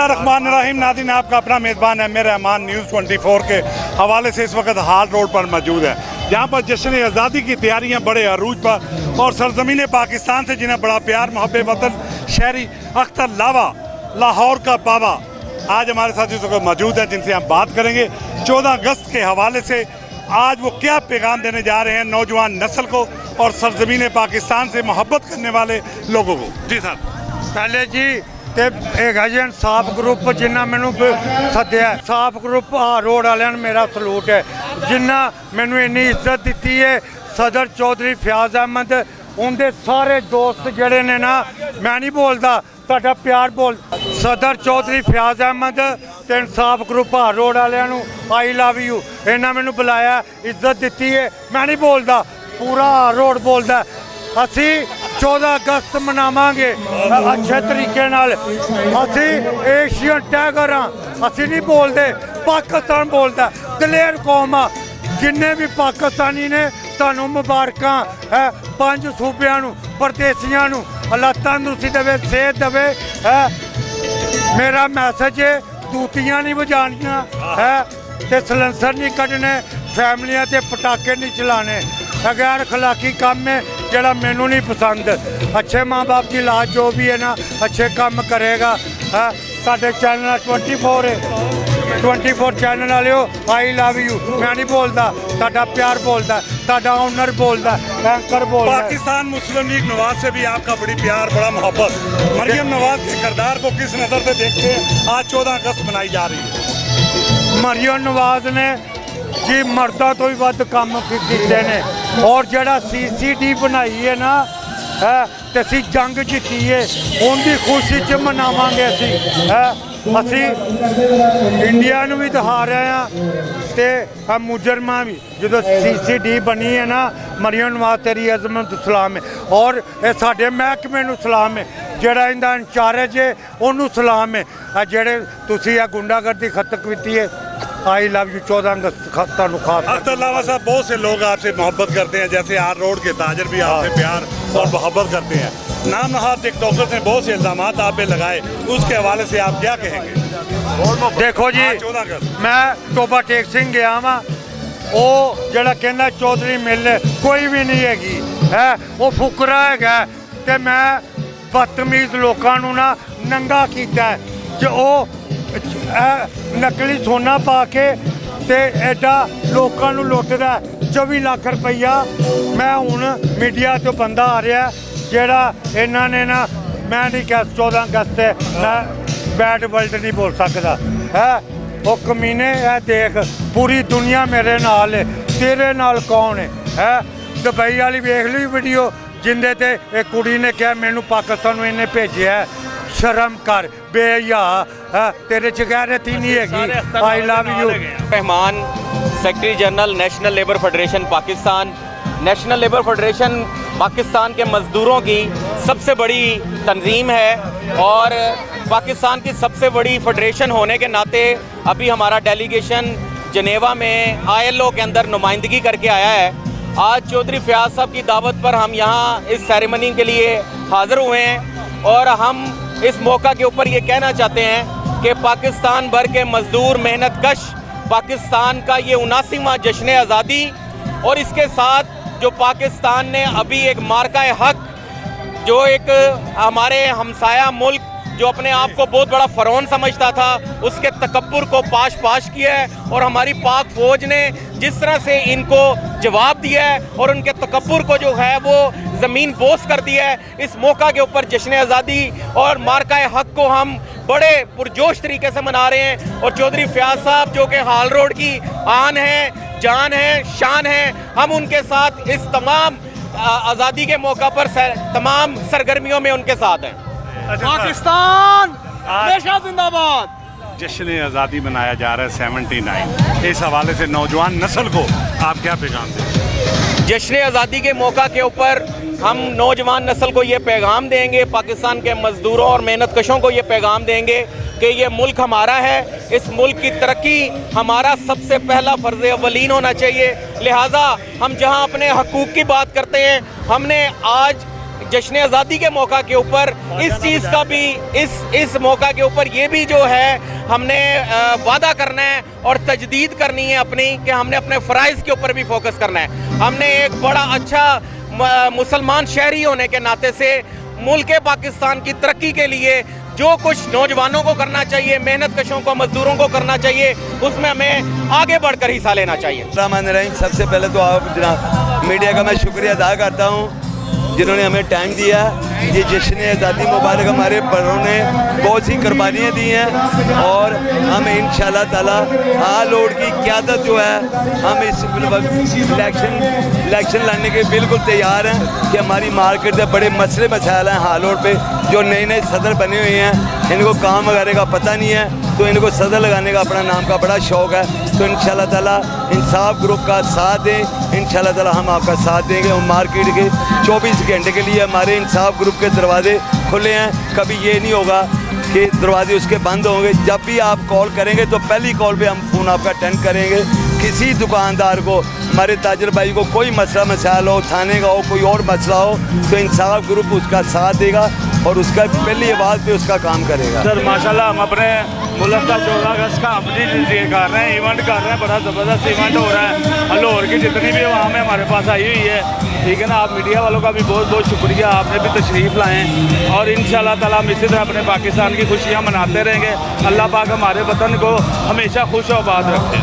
रहमान नाज़रीन, आपका अपना मेज़बान है मेरा रहमान न्यूज़ 24 के हवाले से इस वक्त हाल रोड पर मौजूद है, जहाँ पर जश्न आज़ादी की तैयारियाँ बड़े अरूज पर और सरजमीन पाकिस्तान से जिन्हें बड़ा प्यार मोहब्बत वतन शहरी अख्तर लावा लाहौर का बाबा आज हमारे साथ इस वक्त मौजूद है, जिनसे हम बात करेंगे 14 अगस्त के हवाले से आज वो क्या पैगाम देने जा रहे हैं नौजवान नस्ल को और सरजमीन पाकिस्तान से मोहब्बत करने वाले लोगों को। जी सर, पहले जी ਤੇ ਇਹ ਹੈ ਜੀ ਇਨਸਾਫ ਗਰੁੱਪ ਜਿਨ੍ਹਾਂ ਮੈਨੂੰ ਸੱਦਿਆ, ਇਨਸਾਫ ਗਰੁੱਪ ਰੋਡ ਵਾਲਿਆਂ ਨੂੰ ਮੇਰਾ ਸਲੂਟ ਹੈ, ਜਿਨ੍ਹਾਂ ਮੈਨੂੰ ਇੰਨੀ ਇੱਜ਼ਤ ਦਿੱਤੀ ਹੈ। ਸਦਰ ਚੌਧਰੀ ਫਿਆਜ਼ ਅਹਿਮਦ ਉਹਦੇ ਸਾਰੇ ਦੋਸਤ ਜਿਹੜੇ ਨੇ ਨਾ, ਮੈਂ ਨਹੀਂ ਬੋਲਦਾ, ਤੁਹਾਡਾ ਪਿਆਰ ਬੋਲ। ਸਦਰ ਚੌਧਰੀ ਫਿਆਜ਼ ਅਹਿਮਦ ਤੇ ਇਨਸਾਫ ਗਰੁੱਪ ਰੋਡ ਵਾਲਿਆਂ ਨੂੰ ਆਈ ਲਵ ਯੂ, ਇਹਨਾਂ ਮੈਨੂੰ ਬੁਲਾਇਆ, ਇੱਜ਼ਤ ਦਿੱਤੀ ਹੈ, ਮੈਂ ਨਹੀਂ ਬੋਲਦਾ, ਪੂਰਾ ਰੋਡ ਬੋਲਦਾ। ਅਸੀਂ 14 ਅਗਸਤ ਮਨਾਵਾਂਗੇ ਅੱਛੇ ਤਰੀਕੇ ਨਾਲ। ਅਸੀਂ ਏਸ਼ੀਅਨ ਟਾਈਗਰ ਹਾਂ, ਅਸੀਂ ਨਹੀਂ ਬੋਲਦੇ, ਪਾਕਿਸਤਾਨ ਬੋਲਦਾ, ਦਲੇਰ ਕੌਮ ਆ। ਜਿੰਨੇ ਵੀ ਪਾਕਿਸਤਾਨੀ ਨੇ ਤੁਹਾਨੂੰ ਮੁਬਾਰਕਾਂ ਹੈ, 5 ਸੂਬਿਆਂ ਨੂੰ, ਪਰਦੇਸੀਆਂ ਨੂੰ ਅੱਲਾਹ ਤੰਦਰੁਸਤੀ ਦੇਵੇ, ਸਿਹਤ ਦੇਵੇ ਹੈ। ਮੇਰਾ ਮੈਸੇਜ ਹੈ, ਦੂਤੀਆਂ ਨਹੀਂ ਵਜਾਣੀਆਂ ਹੈ ਤੇ ਸਲੈਂਸਰ ਨਹੀਂ ਕੱਢਣੇ, ਫੈਮਲੀਆਂ ਤੇ ਪਟਾਕੇ ਨਹੀਂ ਚਲਾਣੇ। गैर अखलाकी काम में जरा मैनू नहीं पसंद। अच्छे माँ बाप की लाज जो भी है ना, अच्छे काम करेगा। है साढ़े चैनल 24 है, 24 चैनल वाले हो, आई लव यू, मैं नहीं बोलता, साडा प्यार बोलता, साडा ऑनर बोलता, एंकर बोलता। पाकिस्तान मुस्लिम लीग नवाज से भी आपका बड़ी प्यार बड़ा मोहब्बत। मरियम नवाज के किरदार को किस नज़र से देखते हैं? आज 14 अगस्त मनाई जा रही है। मरियम नवाज ने जी मर्दा तो भी वध काम कीते ने, और जड़ा CCD बनाई है ना है ते असी जंग जीती है, उनकी खुशी च मनावांगे। असी है असी इंडिया नूं भी दिखा रहे हैं ते मुजरमा भी। जो CCD बनी है ना, मरियम नवाज तेरी अजमत सलाम है, और ये साडे महकमे नूं सलाम है, ਜਿਹੜਾ ਇਹਦਾ ਇੰਚਾਰਜ ਹੈ ਉਹਨੂੰ ਸਲਾਮ ਹੈ। ਆ ਜਿਹੜੇ ਤੁਸੀਂ ਆ ਗੁੰਡਾਗਰਦੀ खत्म ਕੀਤੀ है, आई लव यू 14 अगस्त खास। अख्तर लावा साहब, बहुत से लोग आपसे मोहब्बत करते हैं, जैसे आर रोड के ताजर भी आपसे प्यार और मोहब्बत करते हैं। नाम नहाद टिकटॉकर ने बहुत से इल्ज़ाम आप पे लगाए, उसके हवाले से आप क्या कहेंगे? देखो जी, मैं टोबा टेक सिंह गया वा, वो जड़ा कहना चौधरी मिल कोई भी नहीं हैगी है, वो फुकरा है कि मैं बदतमीज लोगों नूं ना नंगा किया जो नकली सोना पा के ते एडा लोगों नूं लुटदा 24 लाख रुपया। मैं हुण मीडिया तो बंदा आ रहा जेड़ा इन्हां ने ना, मैं नहीं कह 14 अगस्त से मैं बैड वर्ल्ड नहीं बोल सकता है। वो कमीने है, देख पूरी दुनिया मेरे नाल है, तेरे नाल कौन है? दुबई वाली वेख ली वीडियो जिंदे ते एक कुड़ी ने कहा मैनू पाकिस्तान में इन्हें भेजा है, शर्म कर बेया, तेरे च गैरत ही नहीं हैगी। I love you. Rahman, secretary general national labour federation Pakistan. National labour federation Pakistan के मज़दूरों की सबसे बड़ी तंजीम है और पाकिस्तान की सबसे बड़ी फेडरेशन होने के नाते अभी हमारा डेलीगेशन जनेवा में ILO के अंदर नुमाइंदगी करके आया है। आज चौधरी फयाज साहब की दावत पर हम यहाँ इस सेरेमनी के लिए हाज़िर हुए हैं और हम इस मौका के ऊपर ये कहना चाहते हैं कि पाकिस्तान भर के मज़दूर मेहनत कश पाकिस्तान का ये 79वां जश्न आज़ादी, और इसके साथ जो पाकिस्तान ने अभी एक मार्का हक, जो एक हमारे हमसाया मुल्क जो अपने आप को बहुत बड़ा फ़रौन समझता था, उसके तकब्बुर को पाश किया है। और हमारी पाक फ़ौज ने जिस तरह से इनको जवाब दिया है और उनके तकब्बुर को जो है वो ज़मीन बोस कर दिया है, इस मौका के ऊपर जश्न आज़ादी और मार्का हक को हम बड़े पुरजोश तरीके से मना रहे हैं। और चौधरी फयाज साहब जो कि हाल रोड की आन है, जान है, शान है, हम उनके साथ इस तमाम आज़ादी के मौका पर तमाम सरगर्मियों में उनके साथ हैं। पाकिस्तान हमेशा जिंदाबाद। जश्न आज़ादी मनाया जा रहा है 79, इस हवाले से नौजवान नस्ल को आप क्या पैगाम दें? जश्न आज़ादी के मौका के ऊपर हम नौजवान नस्ल को ये पैगाम देंगे, पाकिस्तान के मज़दूरों और मेहनत कशों को ये पैगाम देंगे कि ये मुल्क हमारा है, इस मुल्क की तरक्की हमारा सबसे पहला फ़र्ज़ अव्वलीन होना चाहिए। लिहाजा हम जहाँ अपने हकूक़ की बात करते हैं, हमने आज जश्न आज़ादी के मौका के ऊपर इस चीज़ का भी इस मौका के ऊपर ये भी जो है हमने वादा करना है और तजदीद करनी है अपनी कि हमने अपने फ़राइज़ के ऊपर भी फोकस करना है। हमने एक बड़ा अच्छा मुसलमान शहरी होने के नाते से मुल्क पाकिस्तान की तरक्की के लिए जो कुछ नौजवानों को करना चाहिए, मेहनत कशों को, मजदूरों को करना चाहिए, उसमें हमें आगे बढ़कर हिस्सा लेना चाहिए। रहमान रहीम, सबसे पहले तो आप जनाब मीडिया का मैं शुक्रिया अदा करता हूँ जिन्होंने हमें टाइम दिया। ये जश्न आज़ादी मुबारक हमारे बड़ों ने बहुत सी कुर्बानियाँ दी हैं और हम इंशाल्लाह ताला हाल रोड की क़यादत जो है हम इस इलेक्शन लड़ने के बिल्कुल तैयार हैं कि हमारी मार्केट से बड़े मसले मसाइल हैं हाल रोड पे। जो नए नए सदर बने हुए हैं इनको काम वगैरह का पता नहीं है, तो इनको सदर लगाने का अपना नाम का बड़ा शौक़ है। तो इंशाल्लाह ताला इंसाफ ग्रुप का साथ दें, इंशाल्लाह ताला हम आपका साथ देंगे। और मार्केट के 24 घंटे के लिए हमारे इंसाफ ग्रुप के दरवाजे खुले हैं, कभी ये नहीं होगा कि दरवाजे उसके बंद होंगे। जब भी आप कॉल करेंगे तो पहली कॉल पे हम फ़ोन आपका अटेंड करेंगे। किसी दुकानदार को, हमारे ताजर भाई को कोई मसला मसाइल हो, थाने का हो, कोई और मसला हो, तो इंसाफ ग्रुप उसका साथ देगा और उसका पहली आवाज़ पे उसका काम करेगा। सर माशाल्लाह हम अपने मुल्क का 14 अगस्त का अपनी कर रहे हैं, इवेंट कर रहे हैं, बड़ा ज़बरदस्त इवेंट हो रहा है। लाहौर की जितनी भी आवाम है हमारे पास आई हुई है, ठीक है ना। आप मीडिया वालों का भी बहुत बहुत शुक्रिया, आपने भी तशरीफ़ लाए हैं और इंशाल्लाह ताला हम इसी तरह अपने पाकिस्तान की खुशियाँ मनाते रहेंगे। अल्लाह पाक हमारे वतन को हमेशा खुश और आबाद रखे।